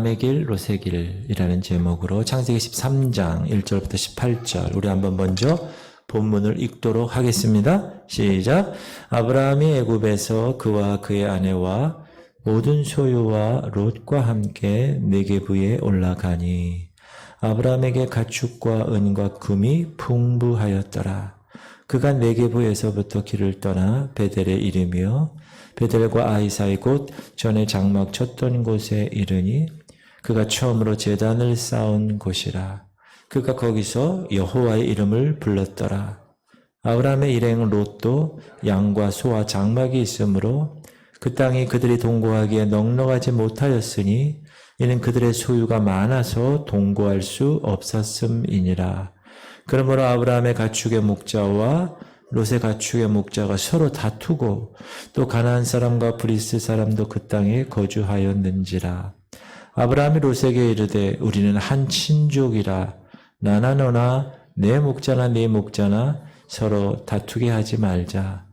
아브라함의 길, 롯의 길이라는 제목으로 창세기 13장 1절부터 18절 우리 한번 먼저 본문을 읽도록 하겠습니다. 시작. 아브라함이 애굽에서 그와 그의 아내와 모든 소유와 롯과 함께 네게부에 올라가니 아브라함에게 가축과 은과 금이 풍부하였더라. 그가 네게부에서부터 길을 떠나 베델에 이르며 베델과 아이 사이 곧 전에 장막 쳤던 곳에 이르니 그가 처음으로 제단을 쌓은 곳이라. 그가 거기서 여호와의 이름을 불렀더라. 아브라함의 일행 롯도 양과 소와 장막이 있으므로 그 땅이 그들이 동거하기에 넉넉하지 못하였으니 이는 그들의 소유가 많아서 동거할 수 없었음이니라. 그러므로 아브라함의 가축의 목자와 롯의 가축의 목자가 서로 다투고 또 가나안 사람과 브리스 사람도 그 땅에 거주하였는지라. 아브라함이 롯에게 이르되 우리는 한 친족이라. 나나 너나 내 목자나 네 목자나 서로 다투게 하지 말자.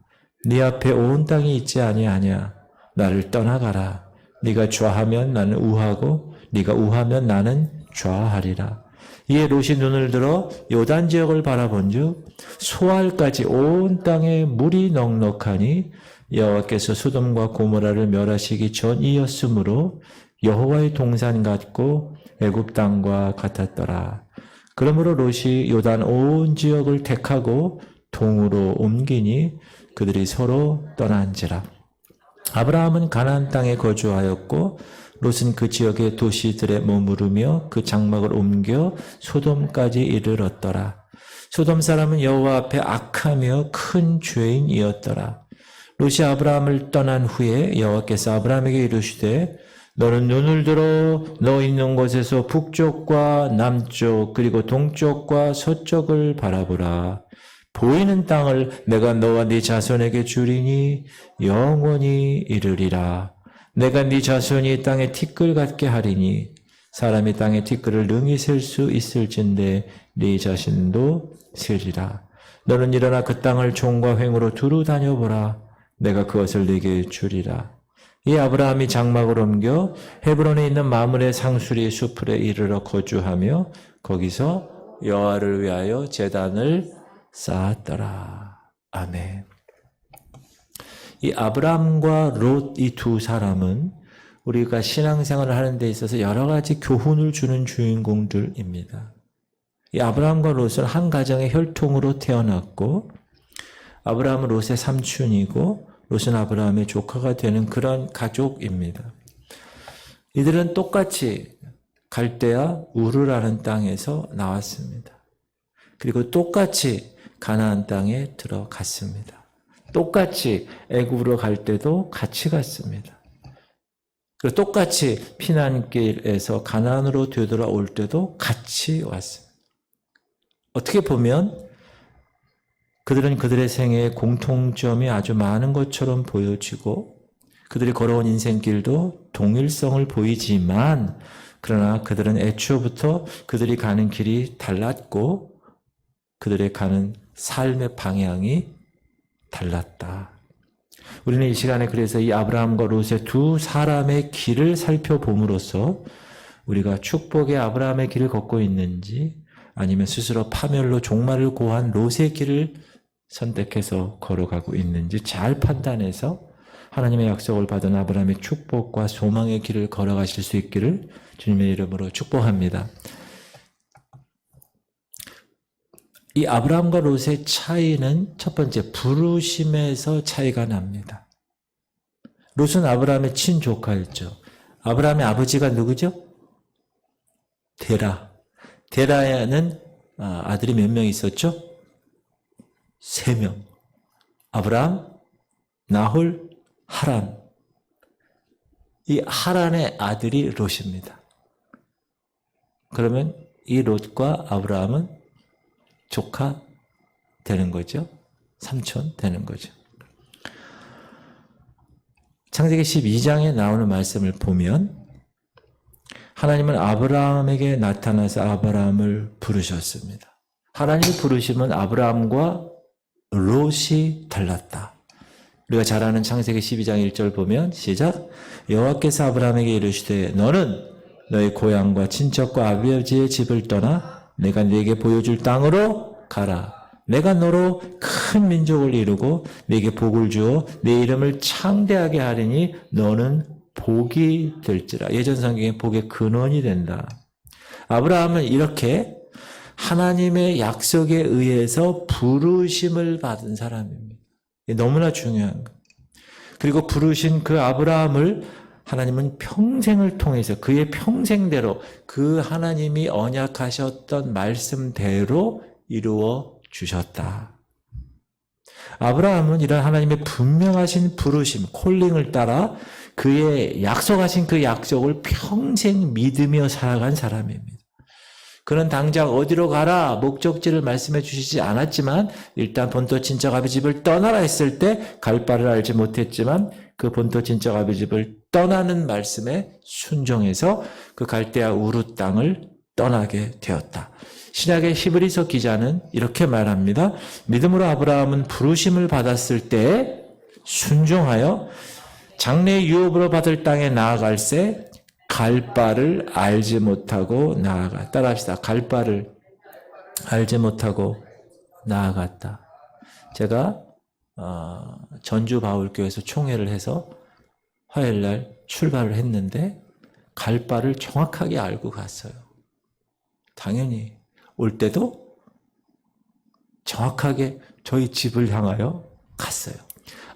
네 앞에 온 땅이 있지 아니하냐. 나를 떠나가라. 네가 좌하면 나는 우하고 네가 우하면 나는 좌하리라. 이에 롯이 눈을 들어 요단 지역을 바라본즉 소알까지 온 땅에 물이 넉넉하니 여호와께서 소돔과 고모라를 멸하시기 전이었으므로 여호와의 동산 같고 애굽 땅과 같았더라. 그러므로 롯이 요단 온 지역을 택하고 동으로 옮기니 그들이 서로 떠난지라. 아브라함은 가나안 땅에 거주하였고 롯은 그 지역의 도시들에 머무르며 그 장막을 옮겨 소돔까지 이르렀더라. 소돔 사람은 여호와 앞에 악하며 큰 죄인이었더라. 롯이 아브라함을 떠난 후에 여호와께서 아브라함에게 이르시되 너는 눈을 들어 너 있는 곳에서 북쪽과 남쪽 그리고 동쪽과 서쪽을 바라보라. 보이는 땅을 내가 너와 네 자손에게 주리니 영원히 이르리라. 내가 네 자손이 땅에 티끌 같게 하리니 사람이 땅에 티끌을 능히 셀 수 있을진데 네 자신도 세리라. 너는 일어나 그 땅을 종과 횡으로 두루 다녀보라. 내가 그것을 네게 주리라. 이 아브라함이 장막을 옮겨 헤브론에 있는 마므레 상수리 수풀에 이르러 거주하며 거기서 여호와를 위하여 제단을 쌓았더라. 아멘. 이 아브라함과 롯 이 두 사람은 우리가 신앙생활을 하는 데 있어서 여러 가지 교훈을 주는 주인공들입니다. 이 아브라함과 롯은 한 가정의 혈통으로 태어났고 아브라함은 롯의 삼촌이고 롯은 아브라함의 조카가 되는 그런 가족입니다. 이들은 똑같이 갈대아 우르라는 땅에서 나왔습니다. 그리고 똑같이 가나안 땅에 들어갔습니다. 똑같이 애굽으로 갈 때도 같이 갔습니다. 그리고 똑같이 피난길에서 가나안으로 되돌아올 때도 같이 왔습니다. 어떻게 보면 그들은 그들의 생애에 공통점이 아주 많은 것처럼 보여지고 그들이 걸어온 인생길도 동일성을 보이지만 그러나 그들은 애초부터 그들이 가는 길이 달랐고 그들의 가는 삶의 방향이 달랐다. 우리는 이 시간에 그래서 이 아브라함과 롯의 두 사람의 길을 살펴봄으로써 우리가 축복의 아브라함의 길을 걷고 있는지 아니면 스스로 파멸로 종말을 고한 롯의 길을 선택해서 걸어가고 있는지 잘 판단해서 하나님의 약속을 받은 아브라함의 축복과 소망의 길을 걸어가실 수 있기를 주님의 이름으로 축복합니다. 이 아브라함과 롯의 차이는 첫 번째 부르심에서 차이가 납니다. 롯은 아브라함의 친조카였죠. 아브라함의 아버지가 누구죠? 데라. 데라에는 아들이 몇 명 있었죠? 3명. 아브라함, 나홀, 하란. 이 하란의 아들이 롯입니다. 그러면 이 롯과 아브라함은 조카 되는 거죠. 삼촌 되는 거죠. 창세기 12장에 나오는 말씀을 보면 하나님은 아브라함에게 나타나서 아브라함을 부르셨습니다. 하나님이 부르시면 아브라함과 롯이 달랐다. 우리가 잘 아는 창세기 12장 1절 보면 시작. 여호와께서 아브라함에게 이르시되 너는 너의 고향과 친척과 아버지의 집을 떠나 내가 네게 보여줄 땅으로 가라. 내가 너로 큰 민족을 이루고 네게 복을 주어 네 이름을 창대하게 하리니 너는 복이 될지라. 예전 성경에 복의 근원이 된다. 아브라함은 이렇게 하나님의 약속에 의해서 부르심을 받은 사람입니다. 너무나 중요한 것. 그리고 부르신 그 아브라함을 하나님은 평생을 통해서 그의 평생대로 그 하나님이 언약하셨던 말씀대로 이루어 주셨다. 아브라함은 이런 하나님의 분명하신 부르심, 콜링을 따라 그의 약속하신 그 약속을 평생 믿으며 살아간 사람입니다. 그는 당장 어디로 가라 목적지를 말씀해 주시지 않았지만 일단 본토 친척 아비 집을 떠나라 했을 때 갈 바를 알지 못했지만 그 본토 친척 아비 집을 떠나는 말씀에 순종해서 그 갈대아 우르 땅을 떠나게 되었다. 신약의 히브리서 기자는 이렇게 말합니다. 믿음으로 아브라함은 부르심을 받았을 때 순종하여 장래 유업으로 받을 땅에 나아갈새 갈 바를 알지 못하고 나아가. 따라합시다. 갈 바를 알지 못하고 나아갔다. 제가 전주 바울교회에서 총회를 해서 화요일날 출발을 했는데 갈 바를 정확하게 알고 갔어요. 당연히 올 때도 정확하게 저희 집을 향하여 갔어요.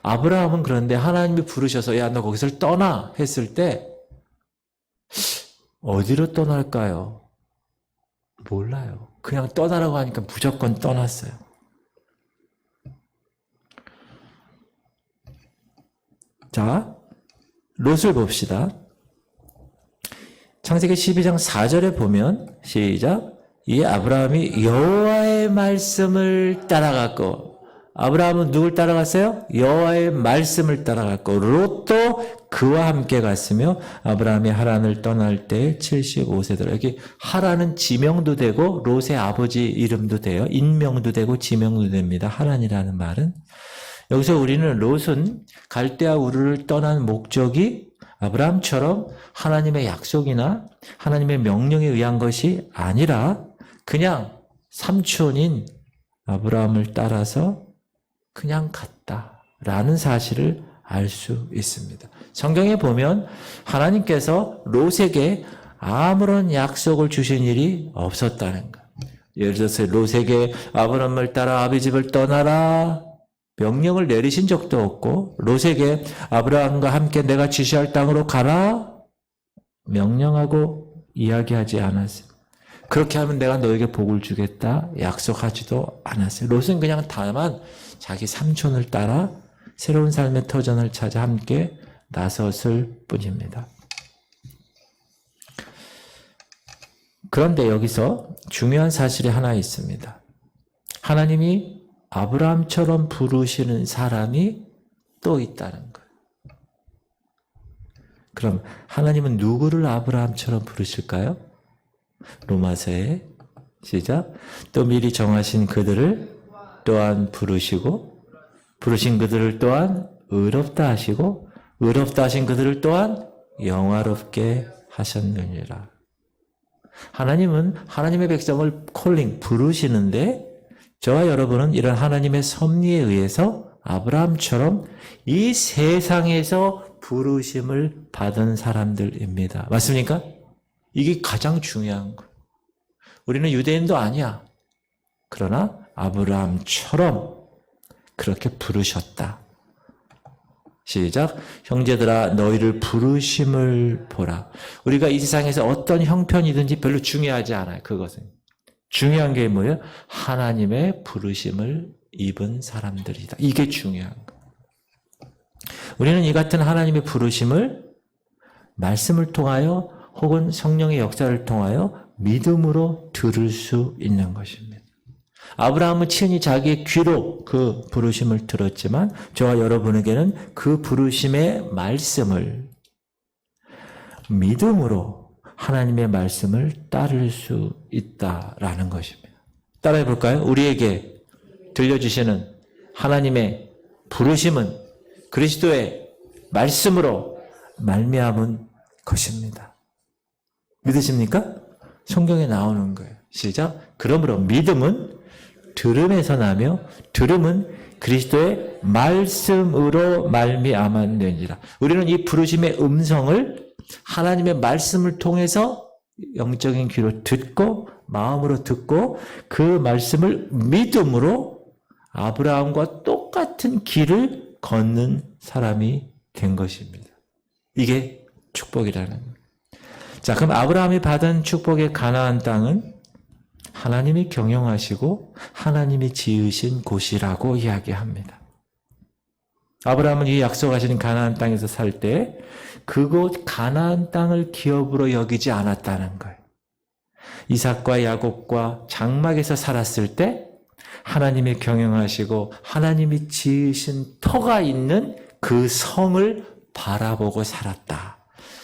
아브라함은 그런데 하나님이 부르셔서 야 너 거기서 떠나 했을 때 어디로 떠날까요? 몰라요. 그냥 떠나라고 하니까 무조건 떠났어요. 자, 롯을 봅시다. 창세기 12장 4절에 보면 시작. 이 아브라함이 여호와의 말씀을 따라갔고 아브라함은 누굴 따라갔어요? 여호와의 말씀을 따라갔고 롯도 그와 함께 갔으며 아브라함이 하란을 떠날 때 75세더라. 여기 하란은 지명도 되고 롯의 아버지 이름도 돼요. 인명도 되고 지명도 됩니다. 하란이라는 말은. 여기서 우리는 롯은 갈대아 우르를 떠난 목적이 아브라함처럼 하나님의 약속이나 하나님의 명령에 의한 것이 아니라 그냥 삼촌인 아브라함을 따라서 그냥 갔다라는 사실을 알 수 있습니다. 성경에 보면 하나님께서 롯에게 아무런 약속을 주신 일이 없었다는 것. 예를 들어서 롯에게 아브라함을 따라 아비 집을 떠나라 명령을 내리신 적도 없고 롯에게 아브라함과 함께 내가 지시할 땅으로 가라 명령하고 이야기하지 않았어요. 그렇게 하면 내가 너에게 복을 주겠다 약속하지도 않았어요. 롯은 그냥 다만 자기 삼촌을 따라 새로운 삶의 터전을 찾아 함께 나섰을 뿐입니다. 그런데 여기서 중요한 사실이 하나 있습니다. 하나님이 아브라함처럼 부르시는 사람이 또 있다는 거예요. 그럼 하나님은 누구를 아브라함처럼 부르실까요? 로마서에 시작. 또 미리 정하신 그들을 또한 부르시고 부르신 그들을 또한 의롭다 하시고 의롭다 하신 그들을 또한 영화롭게 하셨느니라. 하나님은 하나님의 백성을 콜링 부르시는데 저와 여러분은 이런 하나님의 섭리에 의해서 아브라함처럼 이 세상에서 부르심을 받은 사람들입니다. 맞습니까? 이게 가장 중요한 거예요. 우리는 유대인도 아니야. 그러나 아브라함처럼 그렇게 부르셨다. 시작. 형제들아 너희를 부르심을 보라. 우리가 이 세상에서 어떤 형편이든지 별로 중요하지 않아요. 그것은. 중요한 게 뭐예요? 하나님의 부르심을 입은 사람들이다. 이게 중요한 거예요. 우리는 이 같은 하나님의 부르심을 말씀을 통하여 혹은 성령의 역사를 통하여 믿음으로 들을 수 있는 것입니다. 아브라함은 친히 자기의 귀로 그 부르심을 들었지만 저와 여러분에게는 그 부르심의 말씀을 믿음으로 하나님의 말씀을 따를 수 있다라는 것입니다. 따라해 볼까요? 우리에게 들려주시는 하나님의 부르심은 그리스도의 말씀으로 말미암은 것입니다. 믿으십니까? 성경에 나오는 거예요. 시작. 그러므로 믿음은 들음에서 나며 들음은 그리스도의 말씀으로 말미암았느니라. 우리는 이 부르심의 음성을 하나님의 말씀을 통해서 영적인 귀로 듣고 마음으로 듣고 그 말씀을 믿음으로 아브라함과 똑같은 길을 걷는 사람이 된 것입니다. 이게 축복이라는 거예요. 자, 그럼 아브라함이 받은 축복의 가나안 땅은 하나님이 경영하시고 하나님이 지으신 곳이라고 이야기합니다. 아브라함은 이 약속하신 가나안 땅에서 살 때 그곳 가나안 땅을 기업으로 여기지 않았다는 거예요. 이삭과 야곱과 장막에서 살았을 때 하나님이 경영하시고 하나님이 지으신 터가 있는 그 성을 바라보고 살았다.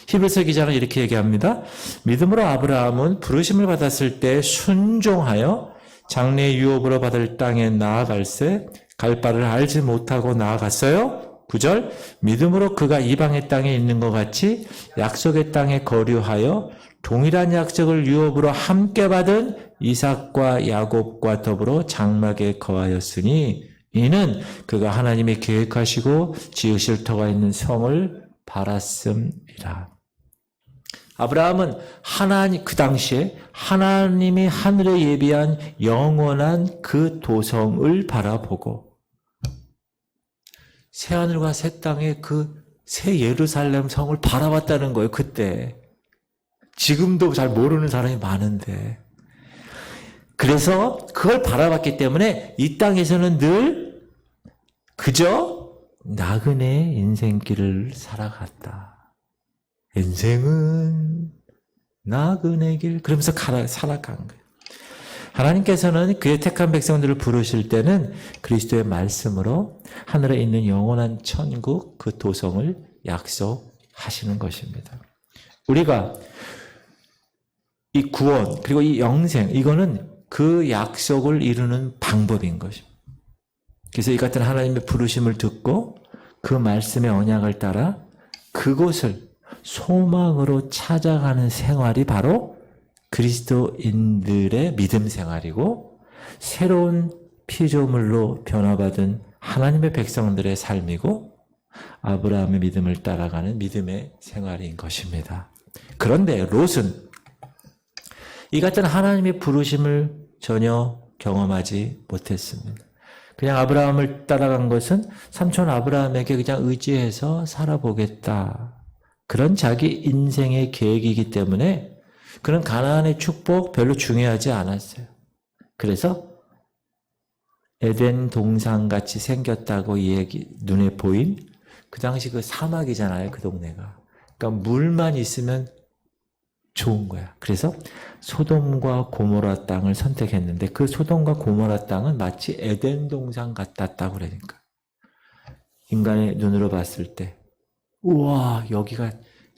히브리서 기자는 이렇게 얘기합니다. 믿음으로 아브라함은 부르심을 받았을 때 순종하여 장래 유업으로 받을 땅에 나아갈새 갈 바를 알지 못하고 나아갔어요. 9절 믿음으로 그가 이방의 땅에 있는 것 같이 약속의 땅에 거류하여 동일한 약속을 유업으로 함께 받은 이삭과 야곱과 더불어 장막에 거하였으니 이는 그가 하나님이 계획하시고 지으실 터가 있는 성을 바랐음이라. 아브라함은 그 당시에 하나님이 하늘에 예비한 영원한 그 도성을 바라보고 새하늘과 새 땅의 그 새 예루살렘 성을 바라봤다는 거예요. 그때. 지금도 잘 모르는 사람이 많은데. 그래서 그걸 바라봤기 때문에 이 땅에서는 늘 그저 나그네 인생길을 살아갔다. 인생은 나그네 길. 그러면서 살아간 거예요. 하나님께서는 그의 택한 백성들을 부르실 때는 그리스도의 말씀으로 하늘에 있는 영원한 천국 그 도성을 약속하시는 것입니다. 우리가 이 구원 그리고 이 영생 이거는 그 약속을 이루는 방법인 것입니다. 그래서 이 같은 하나님의 부르심을 듣고 그 말씀의 언약을 따라 그곳을 소망으로 찾아가는 생활이 바로 그리스도인들의 믿음 생활이고 새로운 피조물로 변화받은 하나님의 백성들의 삶이고 아브라함의 믿음을 따라가는 믿음의 생활인 것입니다. 그런데 롯은 이 같은 하나님의 부르심을 전혀 경험하지 못했습니다. 그냥 아브라함을 따라간 것은 삼촌 아브라함에게 그냥 의지해서 살아보겠다. 그런 자기 인생의 계획이기 때문에 그런 가나안의 축복 별로 중요하지 않았어요. 그래서 에덴 동산같이 생겼다고 눈에 보인 그 당시 그 사막이잖아요. 그 동네가. 그러니까 물만 있으면 좋은 거야. 그래서 소돔과 고모라 땅을 선택했는데 그 소돔과 고모라 땅은 마치 에덴 동산 같았다고 그러니까. 인간의 눈으로 봤을 때 우와 여기가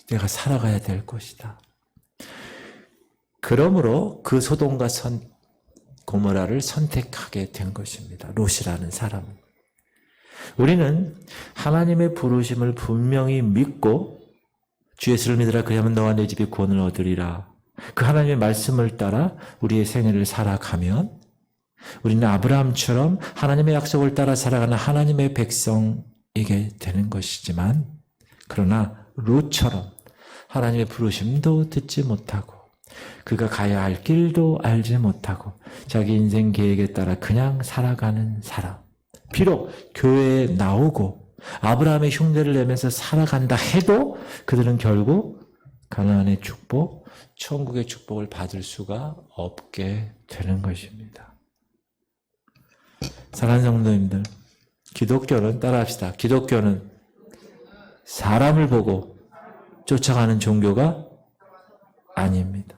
내가 살아가야 될 곳이다. 그러므로 그 소돔과 고모라를 선택하게 된 것입니다. 롯이라는 사람은. 우리는 하나님의 부르심을 분명히 믿고 주 예수를 믿으라 그리하면 너와 내 집이 구원을 얻으리라. 그 하나님의 말씀을 따라 우리의 생애를 살아가면 우리는 아브라함처럼 하나님의 약속을 따라 살아가는 하나님의 백성이게 되는 것이지만 그러나 롯처럼 하나님의 부르심도 듣지 못하고 그가 가야 할 길도 알지 못하고 자기 인생 계획에 따라 그냥 살아가는 사람. 비록 교회에 나오고 아브라함의 흉내를 내면서 살아간다 해도 그들은 결국 가나안의 축복, 천국의 축복을 받을 수가 없게 되는 것입니다. 사랑하는 성도님들, 기독교는 따라합시다. 기독교는 사람을 보고 쫓아가는 종교가 아닙니다.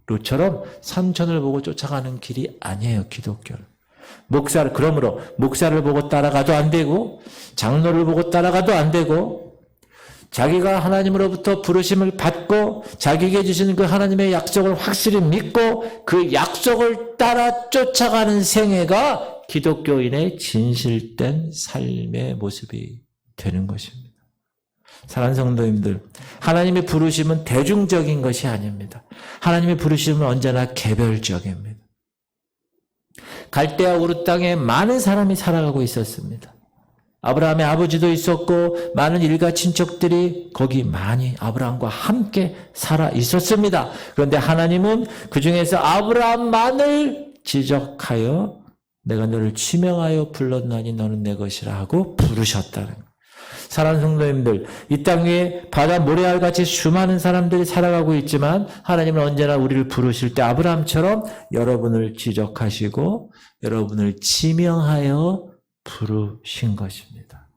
롯처럼 삼촌을 보고 쫓아가는 길이 아니에요. 기독교는. 그러므로 목사를 보고 따라가도 안 되고 장로를 보고 따라가도 안 되고 자기가 하나님으로부터 부르심을 받고 자기에게 주시는 그 하나님의 약속을 확실히 믿고 그 약속을 따라 쫓아가는 생애가 기독교인의 진실된 삶의 모습이 되는 것입니다. 사랑하는 성도님들, 하나님의 부르심은 대중적인 것이 아닙니다. 하나님의 부르심은 언제나 개별적입니다. 갈대아 우르 땅에 많은 사람이 살아가고 있었습니다. 아브라함의 아버지도 있었고 많은 일가 친척들이 거기 많이 아브라함과 함께 살아 있었습니다. 그런데 하나님은 그 중에서 아브라함만을 지적하여 내가 너를 지명하여 불렀나니 너는 내 것이라 하고 부르셨다는 거예요. 사랑하는 성도님들, 이 땅 위에 바다 모래알 같이 수많은 사람들이 살아가고 있지만 하나님은 언제나 우리를 부르실 때 아브라함처럼 여러분을 지적하시고 여러분을 지명하여 부르신 것입니다.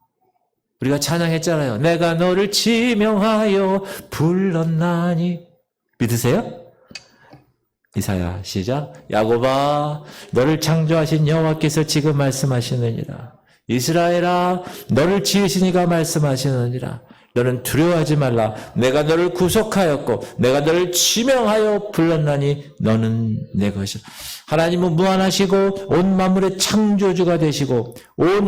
우리가 찬양했잖아요. 내가 너를 지명하여 불렀나니. 믿으세요? 이사야 시작. 야곱아 너를 창조하신 여호와께서 지금 말씀하시느니라. 이스라엘아 너를 지으신 이가 말씀하시느니라. 너는 두려워하지 말라. 내가 너를 구속하였고 내가 너를 지명하여 불렀나니 너는 내 것이라. 하나님은 무한하시고 온 만물의 창조주가 되시고 온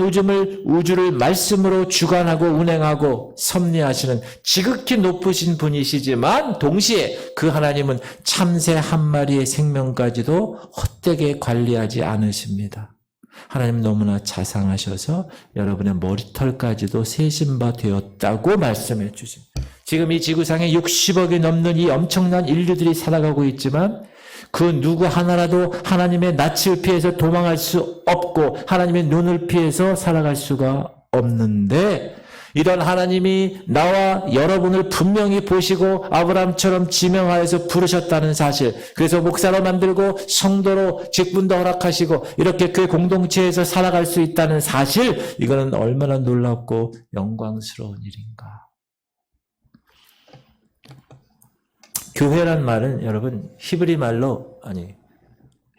우주를 말씀으로 주관하고 운행하고 섭리하시는 지극히 높으신 분이시지만 동시에 그 하나님은 참새 한 마리의 생명까지도 헛되게 관리하지 않으십니다. 하나님 너무나 자상하셔서 여러분의 머리털까지도 세신 바 되었다고 말씀해 주십니다. 지금 이 지구상에 60억이 넘는 이 엄청난 인류들이 살아가고 있지만 그 누구 하나라도 하나님의 낯을 피해서 도망갈 수 없고 하나님의 눈을 피해서 살아갈 수가 없는데 이런 하나님이 나와 여러분을 분명히 보시고 아브라함처럼 지명하여서 부르셨다는 사실, 그래서 목사로 만들고 성도로 직분도 허락하시고 이렇게 그 공동체에서 살아갈 수 있다는 사실, 이거는 얼마나 놀랍고 영광스러운 일인가. 교회란 말은 여러분 히브리 말로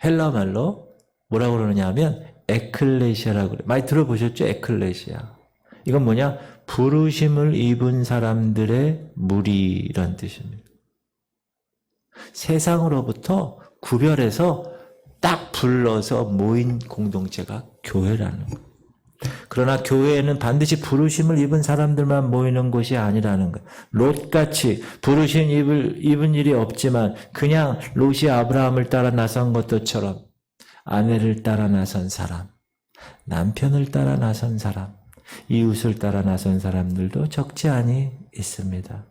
헬라 말로 뭐라고 그러느냐 하면 에클레시아라고 그래요. 많이 들어보셨죠? 에클레시아. 이건 뭐냐? 부르심을 입은 사람들의 무리란 뜻입니다. 세상으로부터 구별해서 딱 불러서 모인 공동체가 교회라는 거예요. 그러나 교회에는 반드시 부르심을 입은 사람들만 모이는 곳이 아니라는 거예요. 롯같이 부르심 입은 일이 없지만 그냥 롯이 아브라함을 따라 나선 것처럼 아내를 따라 나선 사람, 남편을 따라 나선 사람, 이웃을 따라 나선 사람들도 적지 않이 있습니다.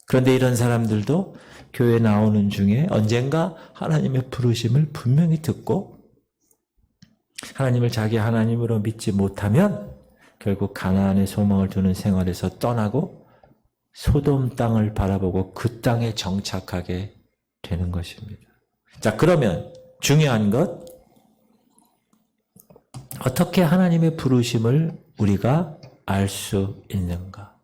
그런데 이런 사람들도 교회 나오는 중에 언젠가 하나님의 부르심을 분명히 듣고 하나님을 자기 하나님으로 믿지 못하면 결국 가나안의 소망을 두는 생활에서 떠나고 소돔 땅을 바라보고 그 땅에 정착하게 되는 것입니다. 자, 그러면 중요한 것, 어떻게 하나님의 부르심을 우리가 알 수 있는가?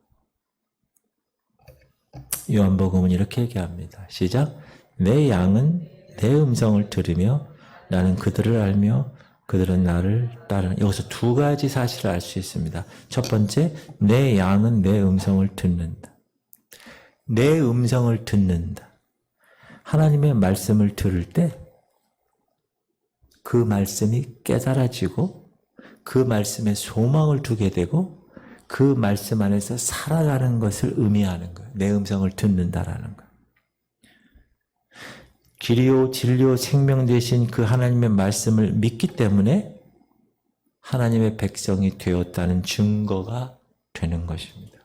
요한복음은 이렇게 얘기합니다. 시작. 내 양은 내 음성을 들으며 나는 그들을 알며 그들은 나를 따르는. 여기서 두 가지 사실을 알 수 있습니다. 첫 번째, 내 양은 내 음성을 듣는다. 내 음성을 듣는다. 하나님의 말씀을 들을 때 그 말씀이 깨달아지고 그 말씀에 소망을 두게 되고 그 말씀 안에서 살아가는 것을 의미하는 거예요. 내 음성을 듣는다라는 거예요. 길이요 진리요 생명 되신 그 하나님의 말씀을 믿기 때문에 하나님의 백성이 되었다는 증거가 되는 것입니다.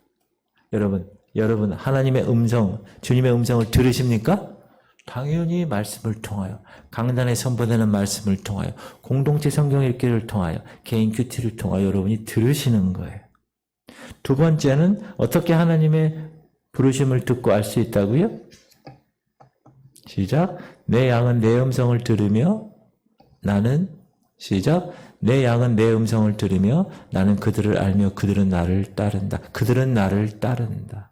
여러분 하나님의 음성, 주님의 음성을 들으십니까? 당연히 말씀을 통하여, 강단에 선포되는 말씀을 통하여, 공동체 성경 읽기를 통하여, 개인 큐티를 통하여 여러분이 들으시는 거예요. 두 번째는 어떻게 하나님의 부르심을 듣고 알 수 있다고요? 시작. 내 양은 내 음성을 들으며 나는, 시작. 내 양은 내 음성을 들으며 나는 그들을 알며 그들은 나를 따른다. 그들은 나를 따른다.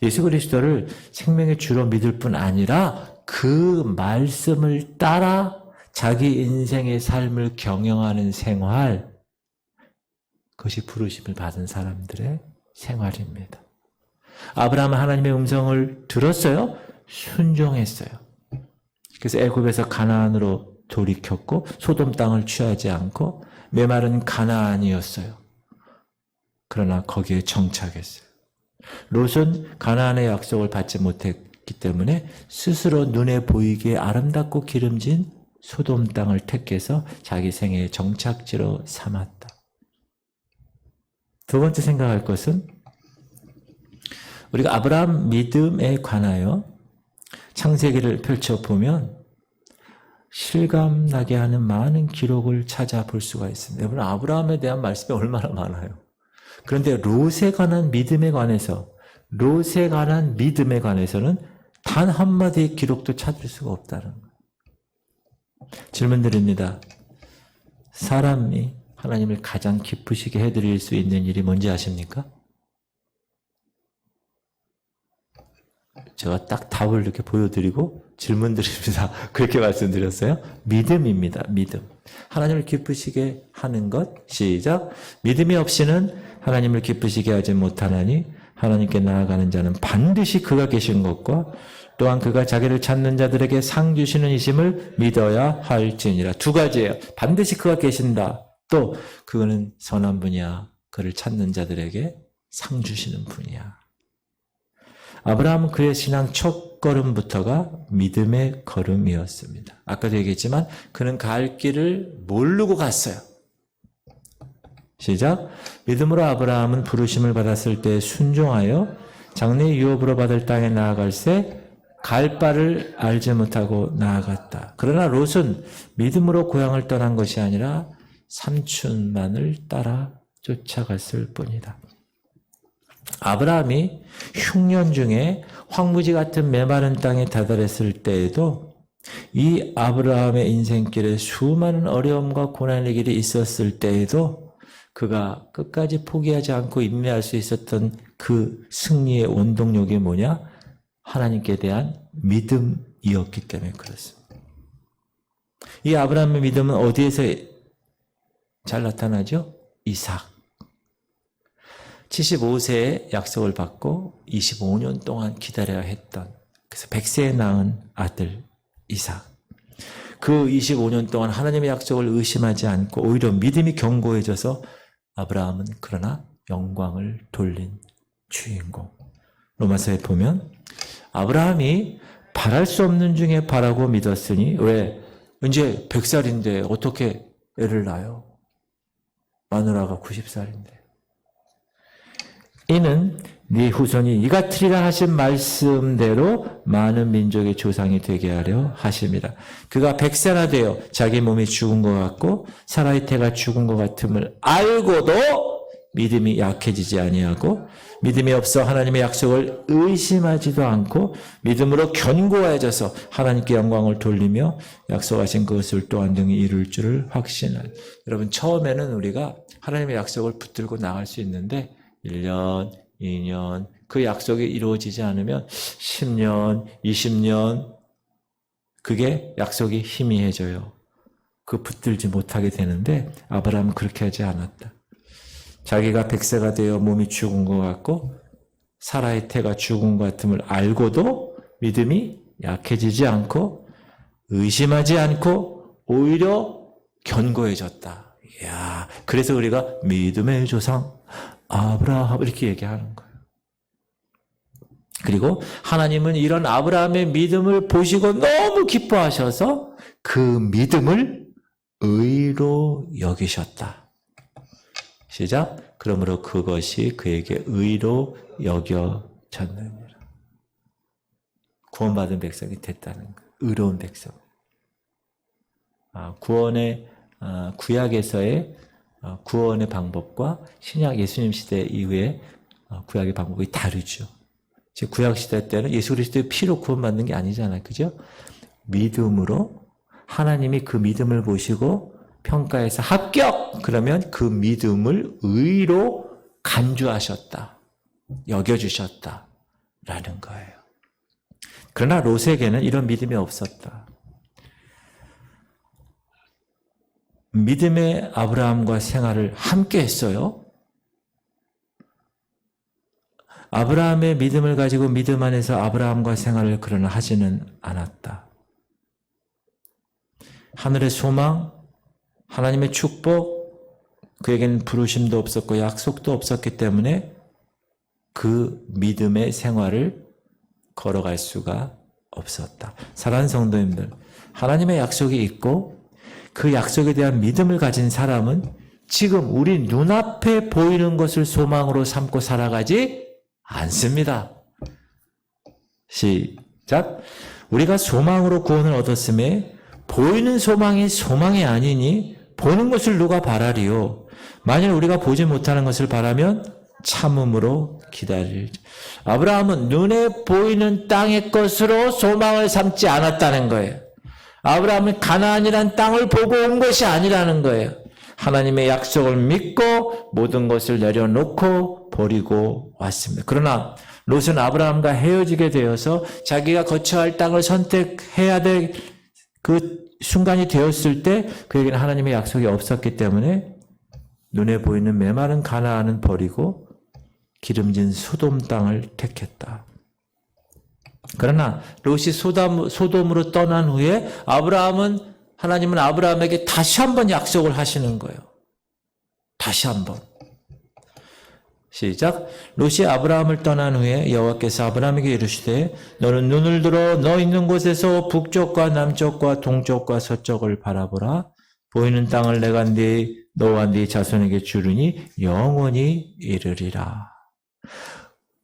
예수 그리스도를 생명의 주로 믿을 뿐 아니라 그 말씀을 따라 자기 인생의 삶을 경영하는 생활, 그것이 부르심을 받은 사람들의 생활입니다. 아브라함은 하나님의 음성을 들었어요. 순종했어요. 그래서 애굽에서 가나안으로 돌이켰고 소돔 땅을 취하지 않고 메마른 가나안이었어요. 그러나 거기에 정착했어요. 롯은 가나안의 약속을 받지 못했기 때문에 스스로 눈에 보이기에 아름답고 기름진 소돔 땅을 택해서 자기 생애의 정착지로 삼았다. 두 번째 생각할 것은 우리가 아브라함 믿음에 관하여 창세기를 펼쳐보면 실감나게 하는 많은 기록을 찾아볼 수가 있습니다. 여러분, 아브라함에 대한 말씀이 얼마나 많아요. 그런데 롯에 관한 믿음에 관해서는 단 한마디의 기록도 찾을 수가 없다는 거예요. 질문 드립니다. 사람이 하나님을 가장 기쁘시게 해드릴 수 있는 일이 뭔지 아십니까? 제가 딱 답을 이렇게 보여드리고 질문 드립니다. 그렇게 말씀드렸어요. 믿음입니다. 믿음. 하나님을 기쁘시게 하는 것. 시작. 믿음이 없이는 하나님을 기쁘시게 하지 못하나니 하나님께 나아가는 자는 반드시 그가 계신 것과 또한 그가 자기를 찾는 자들에게 상 주시는 이심을 믿어야 할지니라. 두 가지예요. 반드시 그가 계신다. 또 그거는 선한 분이야. 그를 찾는 자들에게 상 주시는 분이야. 아브라함은 그의 신앙 첫 걸음부터가 믿음의 걸음이었습니다. 아까도 얘기했지만 그는 갈 길을 모르고 갔어요. 시작. 믿음으로 아브라함은 부르심을 받았을 때 순종하여 장래의 유업으로 받을 땅에 나아갈새 갈 바를 알지 못하고 나아갔다. 그러나 롯은 믿음으로 고향을 떠난 것이 아니라 삼촌만을 따라 쫓아갔을 뿐이다. 아브라함이 흉년 중에 황무지 같은 메마른 땅에 다다랐을 때에도 이 아브라함의 인생길에 수많은 어려움과 고난의 길이 있었을 때에도 그가 끝까지 포기하지 않고 인내할 수 있었던 그 승리의 원동력이 뭐냐? 하나님께 대한 믿음이었기 때문에 그렇습니다. 이 아브라함의 믿음은 어디에서 잘 나타나죠? 이삭. 75세에 약속을 받고 25년 동안 기다려야 했던, 그래서 100세에 낳은 아들 이삭. 그 25년 동안 하나님의 약속을 의심하지 않고 오히려 믿음이 견고해져서 아브라함은 그러나 영광을 돌린 주인공. 로마서에 보면 아브라함이 바랄 수 없는 중에 바라고 믿었으니, 왜? 이제 100살인데 어떻게 애를 낳아요? 마누라가 90살인데. 이는 네 후손이 이 같으리라 하신 말씀대로 많은 민족의 조상이 되게 하려 하심이라. 그가 100세나 되어 자기 몸이 죽은 것 같고 사라의 태가 죽은 것 같음을 알고도 믿음이 약해지지 아니하고 믿음이 없어 하나님의 약속을 의심하지도 않고 믿음으로 견고해져서 하나님께 영광을 돌리며 약속하신 것을 또한 등이 이룰 줄을 확신할. 여러분, 처음에는 우리가 하나님의 약속을 붙들고 나갈 수 있는데 1년, 2년, 그 약속이 이루어지지 않으면 10년, 20년, 그게 약속이 희미해져요. 그 붙들지 못하게 되는데 아브라함은 그렇게 하지 않았다. 자기가 100세가 되어 몸이 죽은 것 같고 사라의 태가 죽은 것 같음을 알고도 믿음이 약해지지 않고 의심하지 않고 오히려 견고해졌다. 이야, 그래서 우리가 믿음의 조상 아브라함 이렇게 얘기하는 거예요. 그리고 하나님은 이런 아브라함의 믿음을 보시고 너무 기뻐하셔서 그 믿음을 의로 여기셨다. 시작. 그러므로 그것이 그에게 의로 여겨졌느니라. 구원받은 백성이 됐다는 거예요. 의로운 백성. 구원의 구약에서의 구원의 방법과 신약 예수님 시대 이후의 구약의 방법이 다르죠. 즉 구약 시대 때는 예수 그리스도의 피로 구원받는 게 아니잖아요. 그죠? 믿음으로 하나님이 그 믿음을 보시고 평가해서 합격! 그러면 그 믿음을 의로 간주하셨다. 여겨주셨다. 라는 거예요. 그러나 롯에게는 이런 믿음이 없었다. 믿음의 아브라함과 생활을 함께 했어요. 아브라함의 믿음을 가지고 믿음 안에서 아브라함과 생활을 그러나 하지는 않았다. 하늘의 소망, 하나님의 축복, 그에게는 부르심도 없었고 약속도 없었기 때문에 그 믿음의 생활을 걸어갈 수가 없었다. 사랑하는 성도님들, 하나님의 약속이 있고 그 약속에 대한 믿음을 가진 사람은 지금 우리 눈앞에 보이는 것을 소망으로 삼고 살아가지 않습니다. 시작. 우리가 소망으로 구원을 얻었음에 보이는 소망이 소망이 아니니 보는 것을 누가 바라리요. 만일 우리가 보지 못하는 것을 바라면 참음으로 기다리죠. 아브라함은 눈에 보이는 땅의 것으로 소망을 삼지 않았다는 거예요. 아브라함은 가나안이라는 땅을 보고 온 것이 아니라는 거예요. 하나님의 약속을 믿고 모든 것을 내려놓고 버리고 왔습니다. 그러나 롯은 아브라함과 헤어지게 되어서 자기가 거쳐야 할 땅을 선택해야 될 그 순간이 되었을 때 그에게는 하나님의 약속이 없었기 때문에 눈에 보이는 메마른 가나안은 버리고 기름진 소돔 땅을 택했다. 그러나 롯이 소돔으로 떠난 후에 하나님은 아브라함에게 다시 한번 약속을 하시는 거예요. 다시 한번. 시작. 롯이 아브라함을 떠난 후에 여호와께서 아브라함에게 이르시되 너는 눈을 들어 너 있는 곳에서 북쪽과 남쪽과 동쪽과 서쪽을 바라보라. 보이는 땅을 내가 너와 네 자손에게 주르니 영원히 이르리라.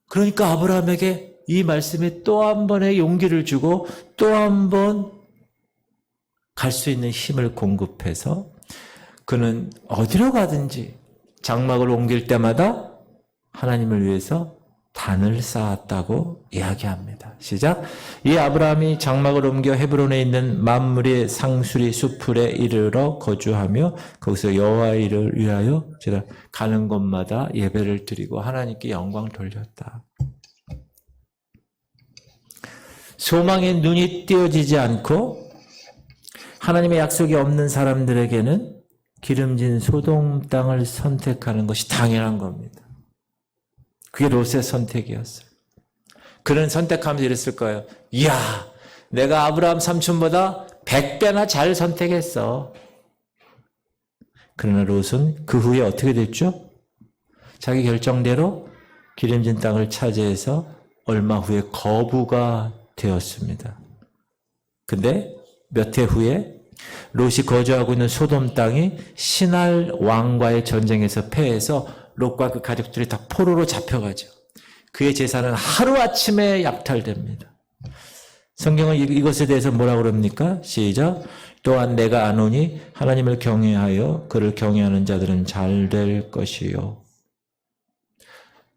그러니까 아브라함에게 이 말씀에 또 한 번의 용기를 주고 또 한 번 갈 수 있는 힘을 공급해서 그는 어디로 가든지 장막을 옮길 때마다 하나님을 위해서 단을 쌓았다고 이야기합니다. 시작. 이 아브라함이 장막을 옮겨 헤브론에 있는 만물의 상수리 수풀에 이르러 거주하며 거기서 여호와를 위하여 가는 곳마다 예배를 드리고 하나님께 영광 돌렸다. 소망에 눈이 띄어지지 않고 하나님의 약속이 없는 사람들에게는 기름진 소돔 땅을 선택하는 것이 당연한 겁니다. 그게 롯의 선택이었어요. 그는 선택하면서 이랬을 거예요. 이야, 내가 아브라함 삼촌보다 100배나 잘 선택했어. 그러나 롯은 그 후에 어떻게 됐죠? 자기 결정대로 기름진 땅을 차지해서 얼마 후에 거부가 되었습니다. 근데 몇 해 후에 롯이 거주하고 있는 소돔 땅이 신할 왕과의 전쟁에서 패해서 롯과 그 가족들이 다 포로로 잡혀가죠. 그의 재산은 하루아침에 약탈됩니다. 성경은 이것에 대해서 뭐라고 그럽니까? 시작. 또한 내가 아노니 하나님을 경외하여 그를 경외하는 자들은 잘 될 것이요.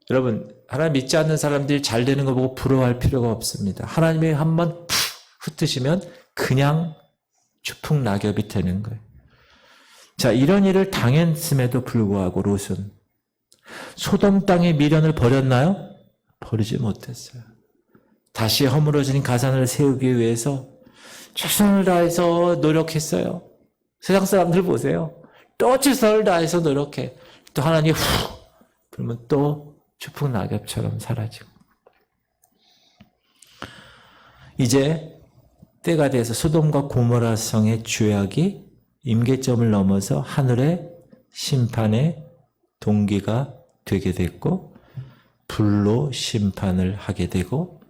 여러분, 하나님 믿지 않는 사람들이 잘 되는 거 보고 부러워할 필요가 없습니다. 하나님이 한번 푹 흩으시면 그냥 추풍 낙엽이 되는 거예요. 자, 이런 일을 당했음에도 불구하고 롯은 소돔 땅의 미련을 버렸나요? 버리지 못했어요. 다시 허물어진 가산을 세우기 위해서 최선을 다해서 노력했어요. 세상 사람들 보세요. 또 최선을 다해서 노력해. 또 하나님 그러면 또 추풍 낙엽처럼 사라지고. 이제 때가 돼서 소돔과 고모라 성의 죄악이 임계점을 넘어서 하늘의 심판의 동기가 되게 됐고 불로 심판을 하게 되고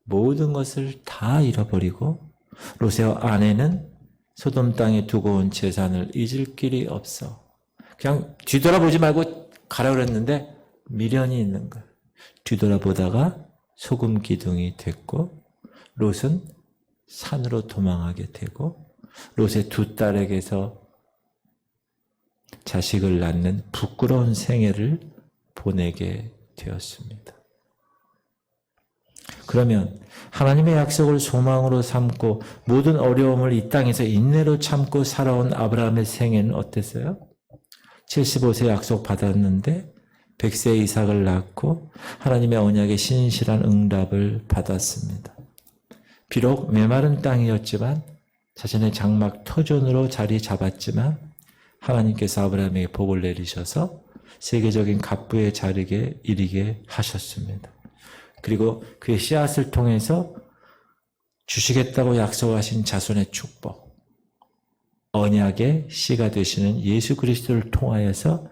모든 것을 다 잃어버리고 롯의 아내는 소돔 땅에 두고 온 재산을 잊을 길이 없어. 그냥 뒤돌아보지 말고 가라 그랬는데 미련이 있는 거예요. 뒤돌아보다가 소금 기둥이 됐고 롯은 산으로 도망하게 되고 롯의 두 딸에게서 자식을 낳는 부끄러운 생애를 보내게 되었습니다. 그러면 하나님의 약속을 소망으로 삼고 모든 어려움을 이 땅에서 인내로 참고 살아온 아브라함의 생애는 어땠어요? 75세 약속 받았는데 100세 이삭을 낳고 하나님의 언약에 신실한 응답을 받았습니다. 비록 메마른 땅이었지만 자신의 장막 터전으로 자리 잡았지만 하나님께서 아브라함에게 복을 내리셔서 세계적인 갑부의 자리에 이르게 하셨습니다. 그리고 그의 씨앗을 통해서 주시겠다고 약속하신 자손의 축복, 언약의 씨가 되시는 예수 그리스도를 통하여서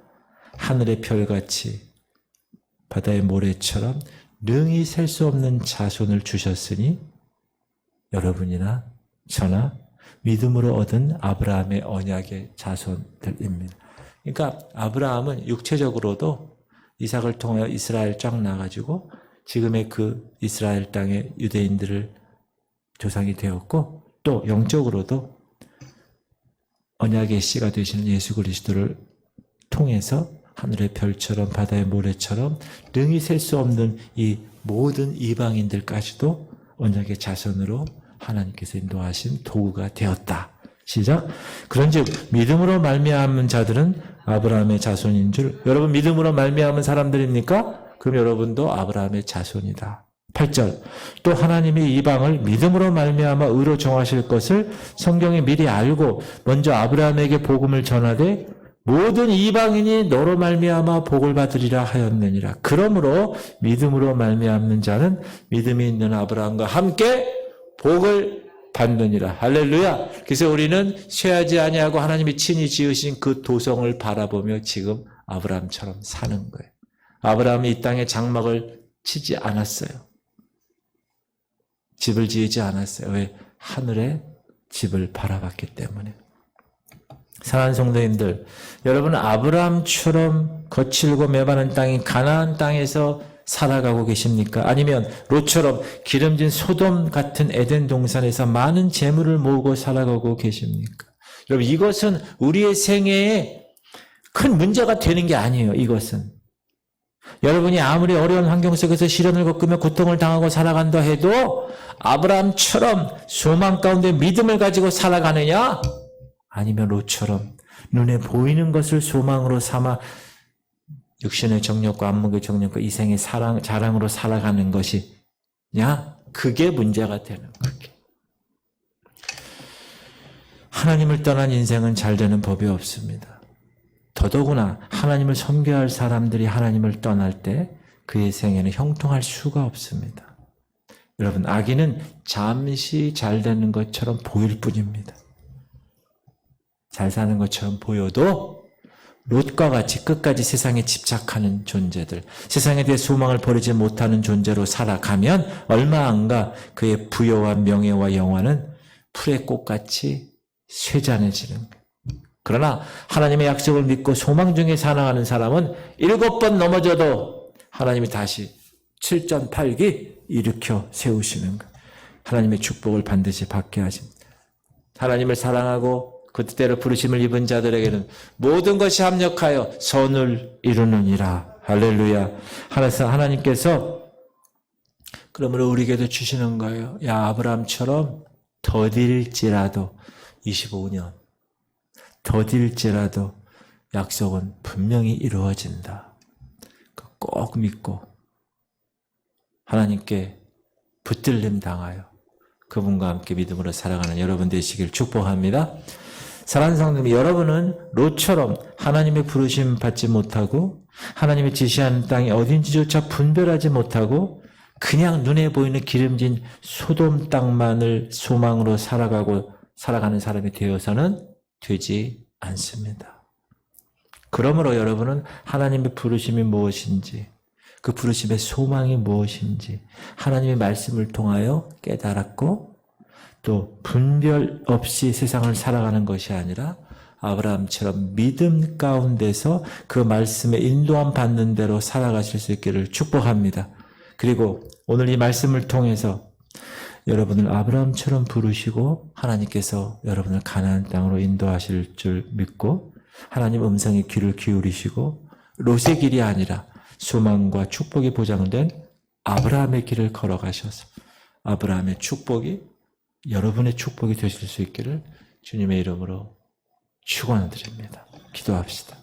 하늘의 별같이 바다의 모래처럼 능히 셀 수 없는 자손을 주셨으니 여러분이나 저나 믿음으로 얻은 아브라함의 언약의 자손들입니다. 그러니까 아브라함은 육체적으로도 이삭을 통하여 이스라엘 쫙 나가지고 지금의 그 이스라엘 땅의 유대인들을 조상이 되었고, 또 영적으로도 언약의 씨가 되시는 예수 그리스도를 통해서 하늘의 별처럼 바다의 모래처럼 능히 셀 수 없는 이 모든 이방인들까지도 언약의 자손으로 하나님께서 인도하신 도구가 되었다. 시작. 그런즉 믿음으로 말미암은 자들은 아브라함의 자손인 줄. 여러분 믿음으로 말미암은 사람들입니까? 그럼 여러분도 아브라함의 자손이다. 8절. 또 하나님이 이방을 믿음으로 말미암아 의로 정하실 것을 성경이 미리 알고 먼저 아브라함에게 복음을 전하되 모든 이방인이 너로 말미암아 복을 받으리라 하였느니라. 그러므로 믿음으로 말미암는 자는 믿음이 있는 아브라함과 함께 복을 받느니라. 할렐루야. 그래서 우리는 쇠하지 아니하고 하나님이 친히 지으신 그 도성을 바라보며 지금 아브라함처럼 사는 거예요. 아브라함이 이 땅에 장막을 치지 않았어요. 집을 지으지 않았어요. 왜? 하늘에 집을 바라봤기 때문에. 사랑하는 성도님들, 여러분 아브라함처럼 거칠고 메마른 땅인 가나안 땅에서 살아가고 계십니까? 아니면 롯처럼 기름진 소돔 같은 에덴 동산에서 많은 재물을 모으고 살아가고 계십니까? 여러분 이것은 우리의 생애에 큰 문제가 되는 게 아니에요. 이것은 여러분이 아무리 어려운 환경 속에서 시련을 겪으며 고통을 당하고 살아간다 해도 아브라함처럼 소망 가운데 믿음을 가지고 살아가느냐? 아니면 롯처럼 눈에 보이는 것을 소망으로 삼아 육신의 정욕과 안목의 정욕과 이생의 자랑으로 살아가는 것이냐? 그게 문제가 되는 거예요. 하나님을 떠난 인생은 잘 되는 법이 없습니다. 더더구나 하나님을 섬겨야 할 사람들이 하나님을 떠날 때 그의 생애는 형통할 수가 없습니다. 여러분 악인은 잠시 잘 되는 것처럼 보일 뿐입니다. 잘 사는 것처럼 보여도 롯과 같이 끝까지 세상에 집착하는 존재들, 세상에 대해 소망을 버리지 못하는 존재로 살아가면 얼마 안 가 그의 부여와 명예와 영화는 풀의 꽃같이 쇠잔해지는 거예요. 그러나 하나님의 약속을 믿고 소망 중에 살아가는 사람은 7번 넘어져도 하나님이 다시 7전 8기 일으켜 세우시는 거예요. 하나님의 축복을 반드시 받게 하십니다. 하나님을 사랑하고 그 뜻대로 부르심을 입은 자들에게는 모든 것이 합력하여 선을 이루느니라. 할렐루야. 하나님께서 그러므로 우리에게도 주시는 거예요. 야 아브라함처럼 더딜지라도 25년 더딜지라도 약속은 분명히 이루어진다. 꼭 믿고 하나님께 붙들림 당하여 그분과 함께 믿음으로 살아가는 여러분 되시길 축복합니다. 사랑하는 성도님, 여러분은 롯처럼 하나님의 부르심 받지 못하고 하나님의 지시하는 땅이 어딘지조차 분별하지 못하고 그냥 눈에 보이는 기름진 소돔 땅만을 소망으로 살아가는 사람이 되어서는 되지 않습니다. 그러므로 여러분은 하나님의 부르심이 무엇인지, 그 부르심의 소망이 무엇인지 하나님의 말씀을 통하여 깨달았고 또 분별 없이 세상을 살아가는 것이 아니라 아브라함처럼 믿음 가운데서 그 말씀에 인도함 받는 대로 살아가실 수 있기를 축복합니다. 그리고 오늘 이 말씀을 통해서 여러분을 아브라함처럼 부르시고 하나님께서 여러분을 가나안 땅으로 인도하실 줄 믿고 하나님 음성에 귀를 기울이시고 롯의 길이 아니라 소망과 축복이 보장된 아브라함의 길을 걸어가셔서 아브라함의 축복이 여러분의 축복이 되실 수 있기를 주님의 이름으로 축원드립니다. 기도합시다.